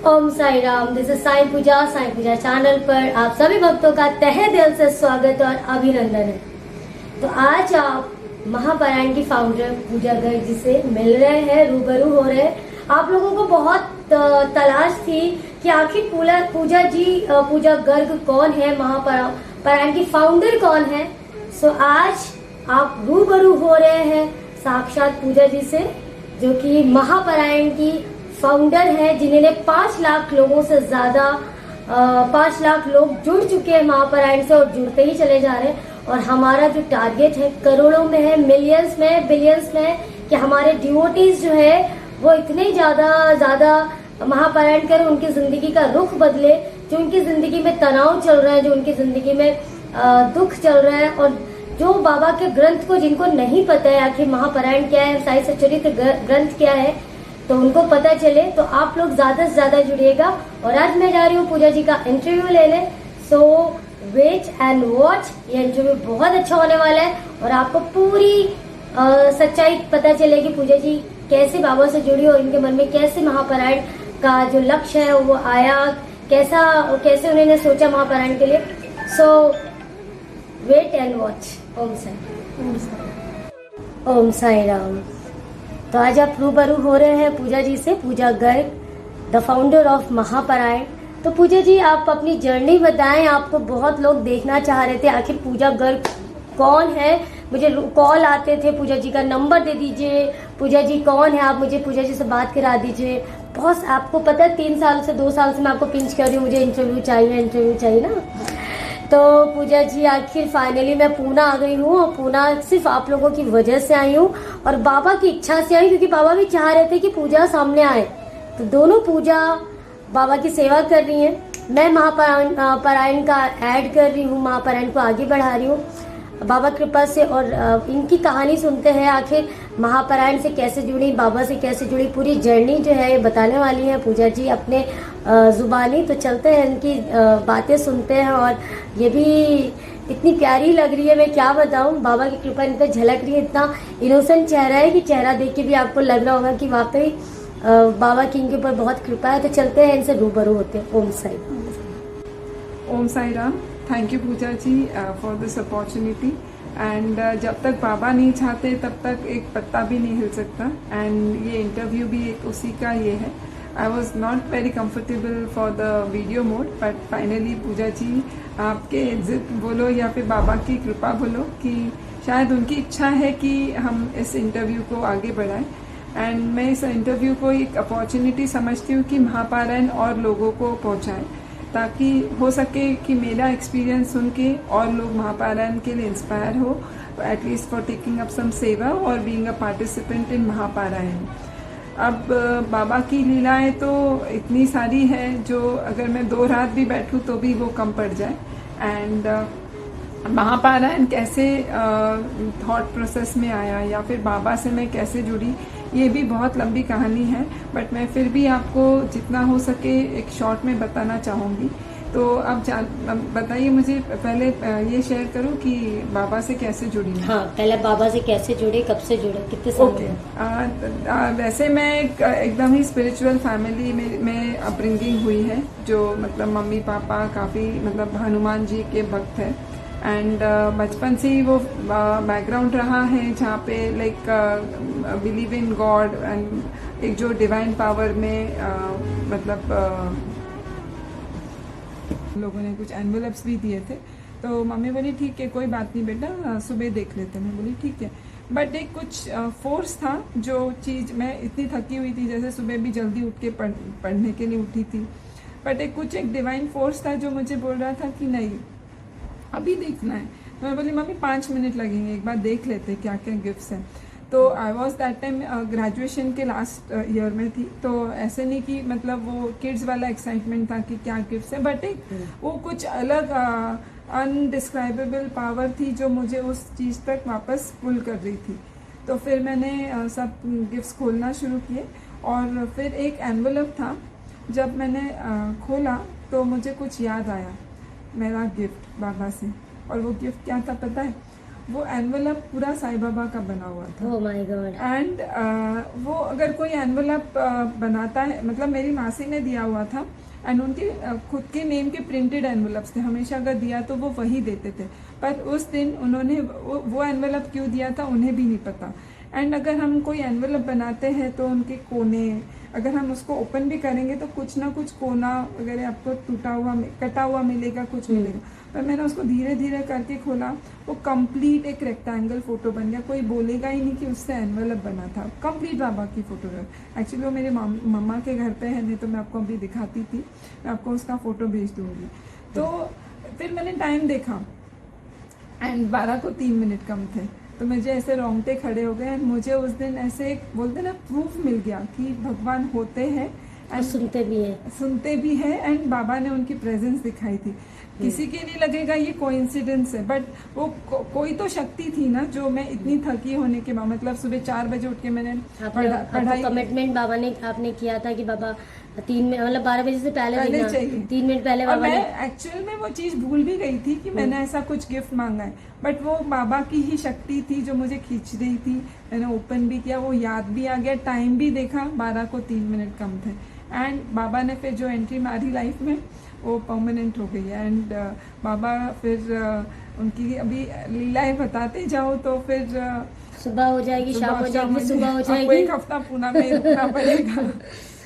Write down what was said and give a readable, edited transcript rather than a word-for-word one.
Om Sai Ram. This is Sai Puja channel पर आप सभी भक्तों का तहे दिल से स्वागत और अभिनंदन है। तो आज आप महापारायण की फाउंडर पूजा गर्ग जी से मिल रहे हैं, रूबरू हो रहे हैं। आप लोगों को बहुत तलाश थी कि आखिर पूजा गर्ग कौन है, महापारायण की फाउंडर कौन है। सो आज आप रूबरू हो रहे हैं साक्षात पूजा जी से, जो कि महापारायण की फाउंडर है, जिन्होंने 5 लाख लोगों से ज्यादा 5 लाख लोग जुड़ चुके हैं महापारायण से और जुड़ते ही चले जा रहे हैं। और हमारा जो टारगेट है करोड़ों में है, मिलियंस में, बिलियंस में, कि हमारे डिवोटीज जो है वो इतने ज्यादा महापारायण करें, उनकी जिंदगी का रुख बदले, जो उनकी जिंदगी में तनाव चल रहा है, जो उनकी जिंदगी में दुख चल रहा है, और जो बाबा के ग्रंथ को जिनको नहीं पता है आखिर महापारायण क्या है, साई सच्चरित्र ग्रंथ क्या है, तो उनको पता चले। तो आप लोग ज्यादा से ज्यादा जुड़िएगा। और आज मैं जा रही हूँ पूजा जी का इंटरव्यू लेने। सो वेट एंड वॉच, ये इंटरव्यू बहुत अच्छा होने वाला है और आपको पूरी सच्चाई पता चलेगी पूजा जी कैसे बाबा से जुड़ी और इनके मन में कैसे महापारायण का जो लक्ष्य है वो आया, कैसे उन्होंने सोचा महापारायण के लिए। सो वेट एंड वॉच। ओम साई राम। तो आज आप रूबरू हो रहे हैं पूजा जी से, पूजा गर्ग, द फाउंडर ऑफ महापारायण। तो पूजा जी आप अपनी जर्नी बताएं। आपको बहुत लोग देखना चाह रहे थे, आखिर पूजा गर्ग कौन है। मुझे कॉल आते थे, पूजा जी का नंबर दे दीजिए, पूजा जी कौन है, आप मुझे पूजा जी से बात करा दीजिए। बहुत आपको पता है 3 साल से 2 साल से मैं आपको पिंच कर रही हूँ, मुझे इंटरव्यू चाहिए ना। तो पूजा जी आखिर फाइनली मैं पूना आ गई हूँ और पूना सिर्फ आप लोगों की वजह से आई हूँ और बाबा की इच्छा से आई, क्योंकि बाबा भी चाह रहे थे कि पूजा सामने आए। तो दोनों पूजा बाबा की सेवा कर रही हैं, मैं महापारायण का ऐड कर रही हूँ, महापारायण को आगे बढ़ा रही हूँ बाबा कृपा से। और इनकी कहानी सुनते हैं, आखिर महापारायण से कैसे जुड़ी, बाबा से कैसे जुड़ी, पूरी जर्नी जो है ये बताने वाली है पूजा जी अपने जुबानी। तो चलते हैं, इनकी बातें सुनते हैं। और ये भी इतनी प्यारी लग रही है, मैं क्या बताऊं, बाबा की कृपा इन पर झलक रही है। इतना इनोसेंट चेहरा है कि चेहरा देख के भी आपको लग रहा होगा कि वाकई बाबा की इनके ऊपर बहुत कृपा है। तो चलते हैं, इनसे रूबरू होते हैं। Om Sai Ram. Thank you Puja ji for this opportunity. And जब तक बाबा नहीं चाहते तब तक एक पत्ता भी नहीं हिल सकता। एंड ये इंटरव्यू भी एक उसी का ये है। I was not very comfortable for the video mode, but finally Puja ji आपके जिद बोलो या फिर बाबा की कृपा बोलो कि शायद उनकी इच्छा है कि हम इस इंटरव्यू को आगे बढ़ाएं। एंड मैं इस इंटरव्यू को एक अपॉर्चुनिटी समझती हूँ कि महापारायण और लोगों को पहुँचाएं, ताकि हो सके कि मेरा एक्सपीरियंस सुन के और लोग महापारायण के लिए इंस्पायर हो, at least for taking up some सेवा और बीइंग अ पार्टिसिपेंट इन महापारायण। अब बाबा की लीलाएं तो इतनी सारी है जो अगर मैं 2 रात भी बैठूं तो भी वो कम पड़ जाए। एंड महापारायण कैसे थॉट प्रोसेस में आया या फिर बाबा से मैं कैसे जुड़ी, ये भी बहुत लंबी कहानी है, बट मैं फिर भी आपको जितना हो सके एक शॉर्ट में बताना चाहूँगी। तो अब बताइए मुझे, पहले ये शेयर करूं कि बाबा से कैसे जुड़ी हूं। हाँ, पहले बाबा से कैसे जुड़े, कब से जुड़े, कितने साल ओके। वैसे मैं एकदम ही स्पिरिचुअल फैमिली में अपब्रिंगिंग हुई है, जो मतलब मम्मी पापा काफ़ी मतलब हनुमान जी के भक्त है। एंड बचपन से ही वो बैकग्राउंड रहा है जहाँ पे like believe in God and एक जो डिवाइन पावर में मतलब लोगों ने कुछ एनवेलप्स भी दिए थे। तो मम्मी बोली ठीक है कोई बात नहीं बेटा, सुबह देख लेते हैं। मैं बोली ठीक है, बट एक कुछ फोर्स था, जो चीज़ मैं इतनी थकी हुई थी, जैसे सुबह भी जल्दी उठ के पढ़ने के लिए उठी थी, बट एक डिवाइन फोर्स था जो मुझे बोल रहा था कि नहीं अभी देखना है। तो मैं बोली मम्मी 5 मिनट लगेंगे, एक बार देख लेते क्या क्या गिफ्ट्स हैं। तो I was that time graduation के लास्ट ईयर में थी, तो ऐसे नहीं कि मतलब वो किड्स वाला एक्साइटमेंट था कि क्या गिफ्ट्स है, बट एक वो कुछ अलग अनडिस्क्राइबेबल पावर थी जो मुझे उस चीज़ तक वापस पुल कर रही थी। तो फिर मैंने सब गिफ्ट्स खोलना शुरू किए, और फिर एक एनवेलप था, जब मैंने खोला तो मुझे कुछ याद आया मेरा गिफ्ट बाबा से। और वो गिफ्ट क्या था पता है? वो एनवेलप पूरा साईं बाबा का बना हुआ था। Oh my God. एंड वो अगर कोई एनवेलप बनाता है, मतलब मेरी मासी ने दिया हुआ था, एंड उनके खुद के नेम के प्रिंटेड एनवेलप्स थे, हमेशा अगर दिया तो वो वही देते थे। पर उस दिन उन्होंने वो एनवेलप क्यों दिया था उन्हें भी नहीं पता। एंड अगर हम कोई एनवेलप बनाते हैं तो उनके कोने, अगर हम उसको ओपन भी करेंगे तो कुछ ना कुछ कोना वगैरह आपको टूटा हुआ कटा हुआ मिलेगा, कुछ मिलेगा। पर मैंने उसको धीरे धीरे करके खोला, वो कंप्लीट एक रेक्टेंगल फोटो बन गया। कोई बोलेगा ही नहीं कि उससे एनवेलप बना था, कंप्लीट बाबा की फोटोग्राफ। एक्चुअली वो मेरे मम्मा के घर पे है, नहीं तो मैं आपको अभी दिखाती थी, मैं आपको उसका फोटो भेज दूंगी। तो फिर मैंने टाइम देखा एंड 12 को 3 मिनट कम थे, तो मुझे ऐसे रोंगटे खड़े हो गए। मुझे उस दिन ऐसे एक बोलते ना प्रूफ मिल गया कि भगवान होते हैं और सुनते भी है एंड बाबा ने उनकी प्रेजेंस दिखाई थी। किसी के लिए लगेगा ये कोइंसिडेंस है, बट वो कोई तो शक्ति थी ना, जो मैं इतनी थकी होने के बाद, मतलब सुबह 4 बजे उठ के मैंने पढ़ाई, कमिटमेंट बाबा ने आपने किया था कि बाबा 3 मिनट मतलब 12 बजे से पहले चाहिए 3 मिनट पहले और बाबा ने। मैं एक्चुअल में वो चीज़ भूल भी गई थी कि मैंने ऐसा कुछ गिफ्ट मांगा है, बट वो बाबा की ही शक्ति थी जो मुझे खींच रही थी। मैंने ओपन भी किया, वो याद भी आ गया, टाइम भी देखा, 12 को 3 मिनट कम थे। एंड बाबा ने फिर जो एंट्री मारी लाइफ में वो परमानेंट हो गई है। एंड बाबा फिर उनकी अभी लीलाएं बताते जाओ तो फिर सुबह हो जाएगी, शाम हो जाएगी, सुबह हो आपको जाएगी। 1 हफ्ता पूना में रुकना पड़ेगा।